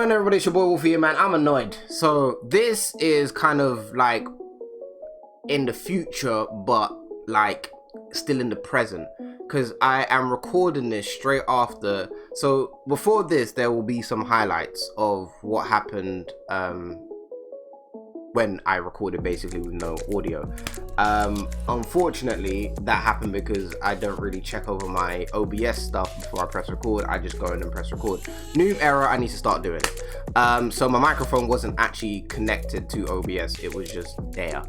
going, everybody? It's your boy Wolfie here, man. I'm annoyed. So this is kind of like in the future, but like still in the present, because I am recording this straight after. So before this, there will be some highlights of what happened when I recorded, basically with no audio. Unfortunately, that happened because I don't really check over my OBS stuff before I press record. I just go in and press record. New error, I need to start doing it. So my microphone wasn't actually connected to OBS, it was just there.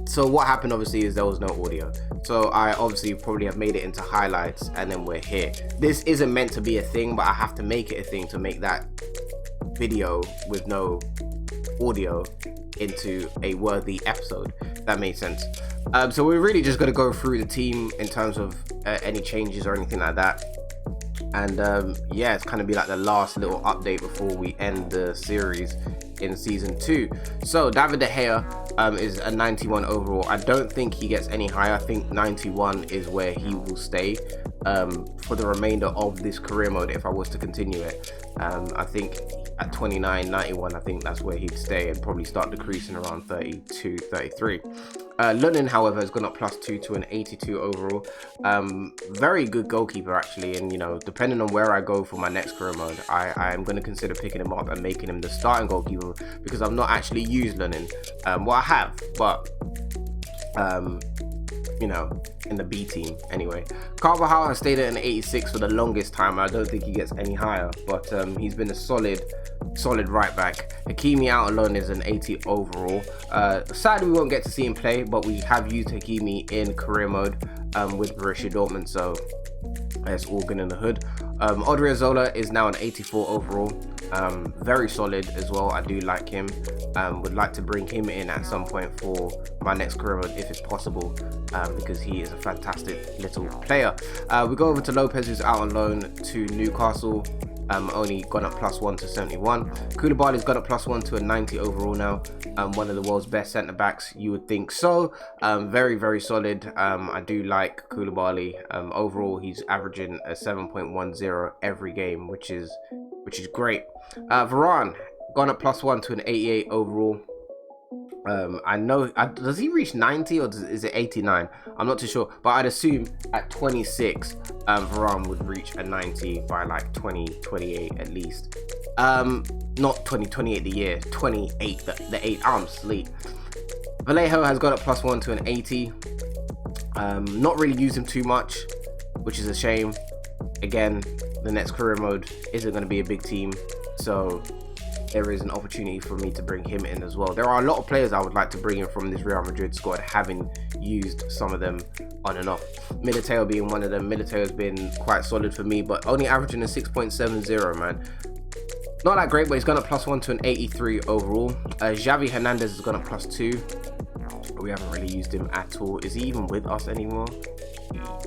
So what happened obviously is there was no audio. So I obviously probably have made it into highlights, and then we're here. This isn't meant to be a thing, but I have to make it a thing to make that video with no audio into a worthy episode. That made sense. So we're really just going to go through the team in terms of any changes or anything like that, and yeah, it's kind of be like the last little update before we end the series in season 2. So David De Gea is a 91 overall. I don't think he gets any higher. I think 91 is where he will stay for the remainder of this career mode if I was to continue it. I think at 29, 91, I think that's where he'd stay and probably start decreasing around 32, 33. Lunin, however, has gone up +2 to an 82 overall. Very good goalkeeper, actually, and you know, depending on where I go for my next career mode, I am going to consider picking him up and making him the starting goalkeeper, because I've not actually used Lunin. Well, I have, but you know, in the B team anyway. Carvajal has stayed at an 86 for the longest time. I don't think he gets any higher, but he's been a solid right back. Hakimi out alone is an 80 overall. Sadly, we won't get to see him play, but we have used Hakimi in career mode with Borussia Dortmund, so it's all good in the hood. Odriozola is now an 84 overall. Very solid as well. I do like him. Would like to bring him in at some point for my next career mode if it's possible, because he is a fantastic little player. We go over to Lopez, who's out on loan to Newcastle. Only gone up +1 to 71. Koulibaly's got up +1 to a 90 overall now. One of the world's best centre backs, you would think so. Very solid. I do like Koulibaly. Overall, he's averaging a 7.10 every game, which is great. Varane gone up +1 to an 88 overall. I know, does he reach 90 or is it 89? I'm not too sure, but I'd assume at 26 Varane would reach a 90 by like 2028 at least. Not 2028 the year, 28 the 8. I'm asleep. Vallejo has got up +1 to an 80. Not really used him too much, which is a shame. Again, the next career mode isn't going to be a big team, so there is an opportunity for me to bring him in as well. There are a lot of players I would like to bring in from this Real Madrid squad, having used some of them on and off. Militao being one of them. Militao has been quite solid for me, but only averaging a 6.70, man. Not that great, but he's gone up +1 to an 83 overall. Xavi Hernandez has gone up +2. We haven't really used him at all. Is he even with us anymore?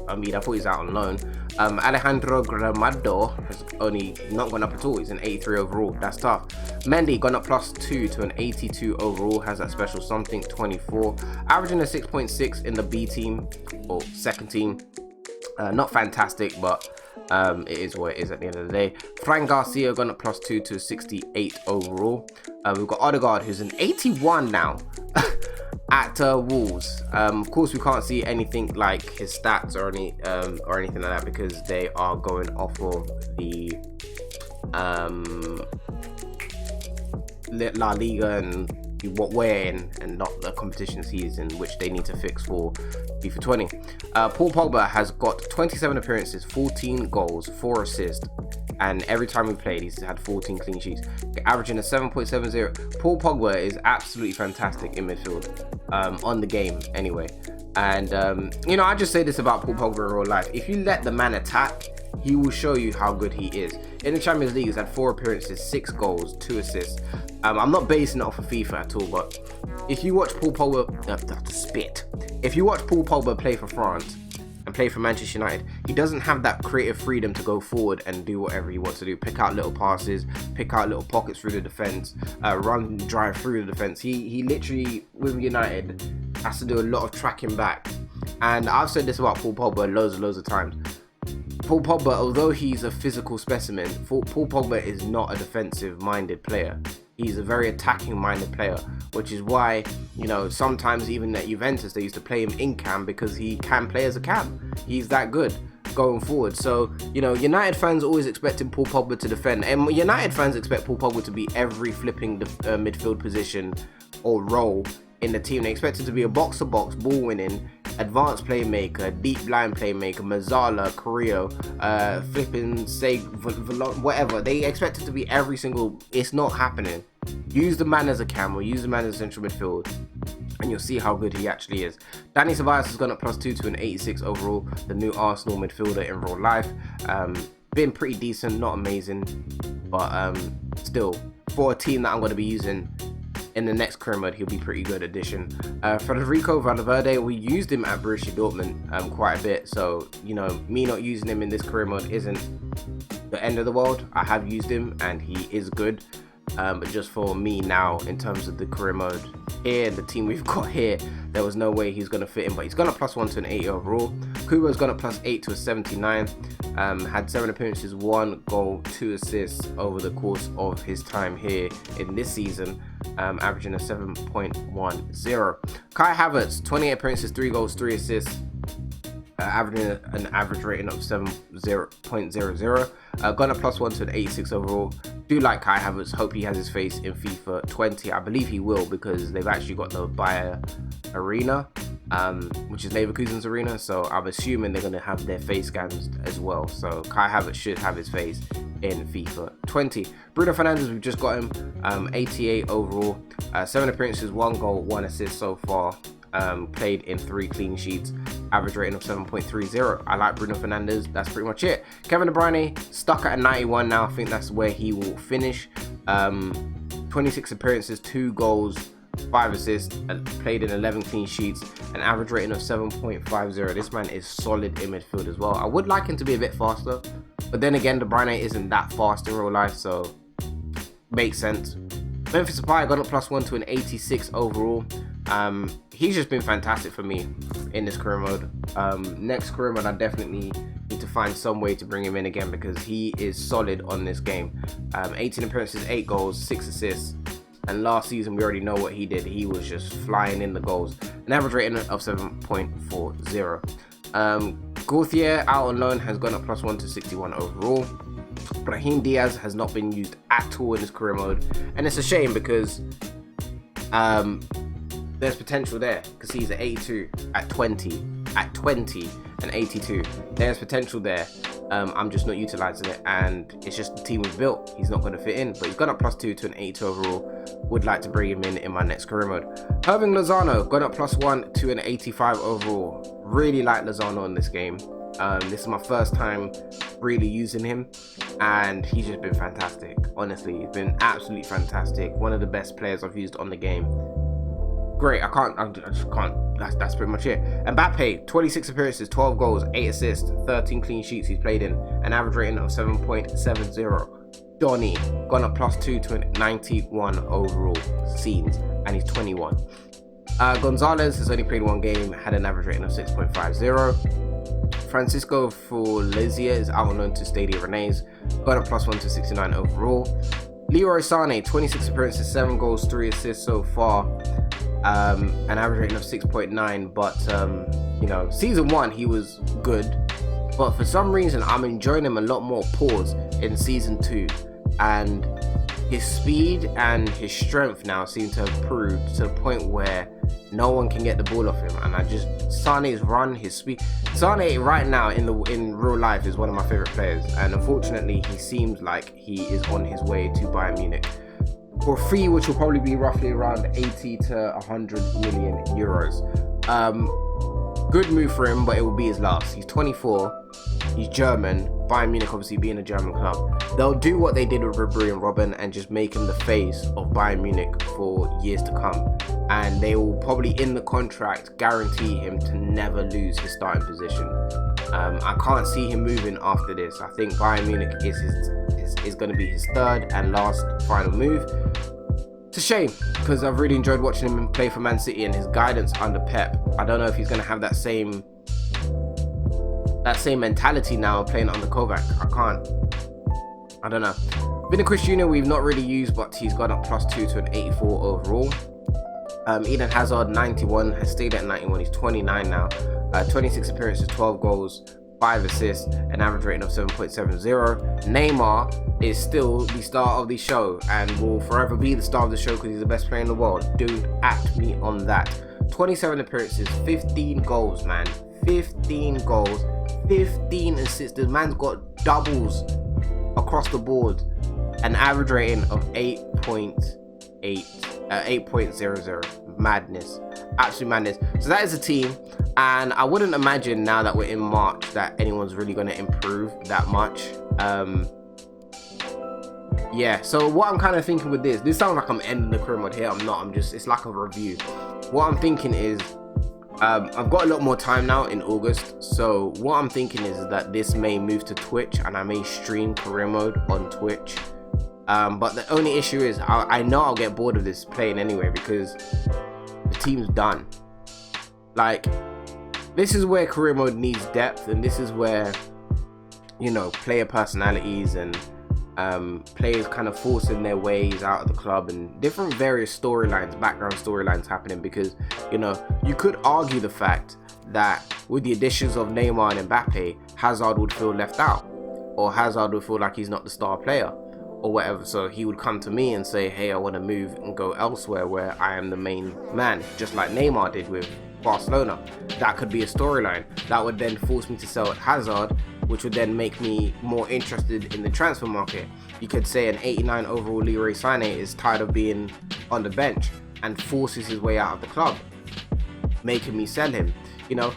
I mean, I thought he's out on loan. Alejandro Gramado has only not gone up at all. He's an 83 overall. That's tough. Mendy gone up +2 to an 82 overall. Has that special something, 24. Averaging a 6.6 in the B team or second team. Not fantastic, but it is what it is at the end of the day. Fran Garcia gone up +2 to 68 overall. We've got Odegaard, who's an 81 now. At Wolves. Of course, we can't see anything like his stats or anything like that, because they are going off of the La Liga and what we're in, and not the competitions he's in, which they need to fix for FIFA 20. Paul Pogba has got 27 appearances, 14 goals, 4 assists, and every time we played, he's had 14 clean sheets, averaging a 7.70. Paul Pogba is absolutely fantastic in midfield, on the game anyway. And you know, I just say this about Paul Pogba in real life: if you let the man attack, he will show you how good he is. In the Champions League, he's had 4 appearances, 6 goals, 2 assists. I'm not basing it off of FIFA at all, but if you watch Paul Pogba, if you watch Paul Pogba play for France and play for Manchester United, he doesn't have that creative freedom to go forward and do whatever he wants to do. Pick out little passes, pick out little pockets through the defense, run, drive through the defense. He literally, with United, has to do a lot of tracking back. And I've said this about Paul Pogba loads of times. Paul Pogba, although he's a physical specimen, Paul Pogba is not a defensive-minded player. He's a very attacking-minded player, which is why, you know, sometimes even at Juventus, they used to play him in cam because he can play as a cam. He's that good going forward. So, you know, United fans always expected Paul Pogba to defend, and United fans expect Paul Pogba to be every flipping midfield position or role in the team. They expect it to be a box-to-box, ball-winning, advanced playmaker, deep line playmaker, Mazzala, Carrillo, flipping, say, whatever. They expect it to be every single. It's not happening. Use the man as a cam, or use the man as a central midfield, and you'll see how good he actually is. Dani Ceballos has gone up +2 to an 86 overall, the new Arsenal midfielder in real life. Been pretty decent, not amazing, but still, for a team that I'm going to be using in the next career mode, he'll be pretty good addition. Federico Valverde, we used him at Borussia Dortmund quite a bit, so, you know, me not using him in this career mode isn't the end of the world. I have used him and he is good, but just for me now, in terms of the career mode here, the team we've got here, there was no way he's going to fit in, but he's gone up +1 to an 80 overall. Kubo's gone up +8 to a 79. Had 7 appearances, 1 goal, 2 assists over the course of his time here in this season, averaging a 7.10. Kai Havertz, 28 appearances, 3 goals, 3 assists, averaging an average rating of 7.00. Gone up +1 to an 86 overall. Do like Kai Havertz. Hope he has his face in FIFA 20. I believe he will, because they've actually got the Bayer Arena, which is Leverkusen's arena, so I'm assuming they're going to have their face scans as well. So Kai Havertz should have his face in FIFA 20. Bruno Fernandes, we've just got him, 88 overall, 7 appearances, 1 goal, 1 assist so far. Played in 3 clean sheets, average rating of 7.30. I like Bruno Fernandes. That's pretty much it. Kevin De Bruyne stuck at a 91 now. I think that's where he will finish. 26 appearances, 2 goals, 5 assists, and played in 11 clean sheets, an average rating of 7.50. This man is solid in midfield as well. I would like him to be a bit faster, but then again, De Bruyne isn't that fast in real life, so makes sense. Memphis Depay got up +1 to an 86 overall. He's just been fantastic for me in this career mode. Next career mode, I definitely need to find some way to bring him in again, because he is solid on this game. 18 appearances, 8 goals, 6 assists. And last season, we already know what he did. He was just flying in the goals. An average rating of 7.40. Gauthier, out on loan, has gone up +1 to 61 overall. Brahim Diaz has not been used at all in his career mode. And it's a shame, because there's potential there, because he's at 82, at 20, and 82. There's potential there. I'm just not utilizing it, and it's just the team we've built. He's not going to fit in, but he's gone up +2 to an 82 overall. Would like to bring him in my next career mode. Irving Lozano gone up +1 to an 85 overall. Really like Lozano in this game. This is my first time really using him, and he's just been fantastic. Honestly, he's been absolutely fantastic. One of the best players I've used on the game. Great, I just can't. That's pretty much it. Mbappe, 26 appearances, 12 goals, 8 assists, 13 clean sheets he's played in, an average rating of 7.70. Donny, gone up +2 to a 91 overall scenes, and he's 21. Gonzalez has only played 1 game, had an average rating of 6.50. Francisco Forlezia is out on loan to Stade Rennais, gone up +1 to 69 overall. Leroy Sané, 26 appearances, 7 goals, 3 assists so far. An average rating of 6.9, but you know, season 1 he was good, but for some reason I'm enjoying him a lot more pause in season 2, and his speed and his strength now seem to have improved to the point where no one can get the ball off him. And Sané's run, his speed. Sané right now in real life is one of my favorite players, and unfortunately he seems like he is on his way to Bayern Munich for a fee which will probably be roughly around 80 to 100 million euros. Good move for him, but it will be his last. He's 24, he's German. Bayern Munich obviously being a German club, they'll do what they did with Ribery and Robben and just make him the face of Bayern Munich for years to come, and they will probably in the contract guarantee him to never lose his starting position. I can't see him moving after this. I think Bayern Munich is going to be his third and last final move. It's a shame, because I've really enjoyed watching him play for Man City, and his guidance under Pep. I don't know if he's going to have that same that same mentality now playing under Kovac. I don't know. Vinicius Jr. we've not really used, but he's gone up +2 to an 84 overall. Eden Hazard 91, has stayed at 91. He's 29 now. 26 appearances, 12 goals, 5 assists, an average rating of 7.70. Neymar is still the star of the show and will forever be the star of the show because he's the best player in the world. Dude, at me on that. 27 appearances, 15 goals, man. 15 goals, 15 assists. The man's got doubles across the board. An average rating of 8.00. Madness, absolute madness. So that is a team, and I wouldn't imagine now that we're in March that anyone's really going to improve that much. Yeah, so what I'm kind of thinking with this sounds like I'm ending the career mode here. I'm not. It's like a review. What I'm thinking is I've got a lot more time now in August, so what I'm thinking is that this may move to Twitch and I may stream career mode on Twitch. But the only issue is I know I'll get bored of this playing anyway because the team's done. Like, this is where career mode needs depth, and this is where, you know, player personalities and players kind of forcing their ways out of the club and different various storylines, background storylines happening, because, you know, you could argue the fact that with the additions of Neymar and Mbappe, Hazard would feel left out, or Hazard would feel like he's not the star player or whatever, so he would come to me and say, hey, I want to move and go elsewhere where I am the main man, just like Neymar did with Barcelona. That could be a storyline that would then force me to sell at Hazard, which would then make me more interested in the transfer market. You could say an 89 overall Leroy Sané is tired of being on the bench and forces his way out of the club, making me sell him. You know,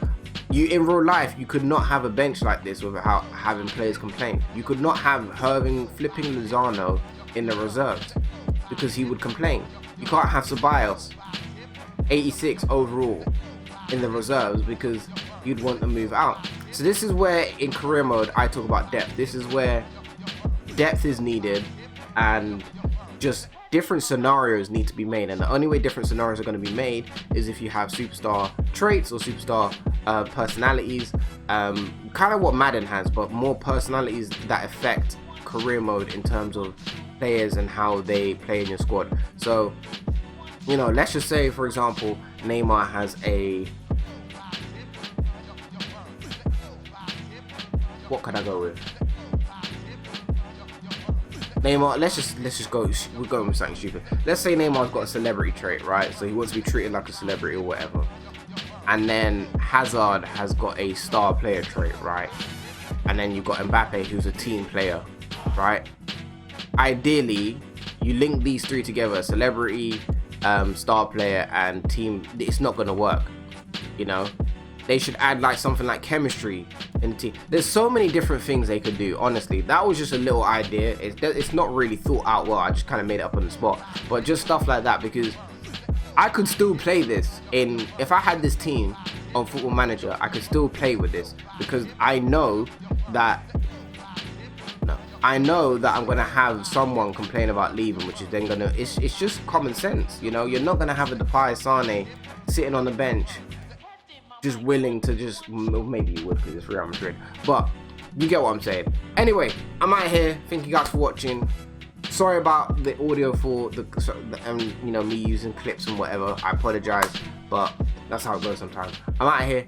in real life, you could not have a bench like this without having players complain. You could not have flipping Lozano in the reserves because he would complain. You can't have Ceballos 86 overall in the reserves because you'd want to move out. So this is where in career mode I talk about depth. This is where depth is needed and just different scenarios need to be made, and the only way different scenarios are going to be made is if you have superstar traits or superstar personalities, kind of what Madden has, but more personalities that affect career mode in terms of players and how they play in your squad. So, you know, let's just say, for example, Neymar has a, what could I go with? Neymar, let's just go, we're going with something stupid. Let's say Neymar's got a celebrity trait, right? So he wants to be treated like a celebrity or whatever. And then Hazard has got a star player trait, right? And then you've got Mbappe, who's a team player, right? Ideally, you link these three together, celebrity, star player, and team. It's not going to work, you know? They should add like something like chemistry in the team. There's so many different things they could do, honestly. That was just a little idea. It's not really thought out well. I just kind of made it up on the spot. But just stuff like that, because I could still play this if I had this team on Football Manager, I could still play with this, because I know that I'm gonna have someone complain about leaving, which is then gonna, it's just common sense, you know. You're not gonna have a Depay, Sané sitting on the bench just willing to just, maybe you would because it's Real Madrid, but you get what I'm saying. Anyway, I'm out here. Thank you guys for watching. Sorry about the audio for the you know, me using clips and whatever. I apologize, but that's how it goes sometimes. I'm out here.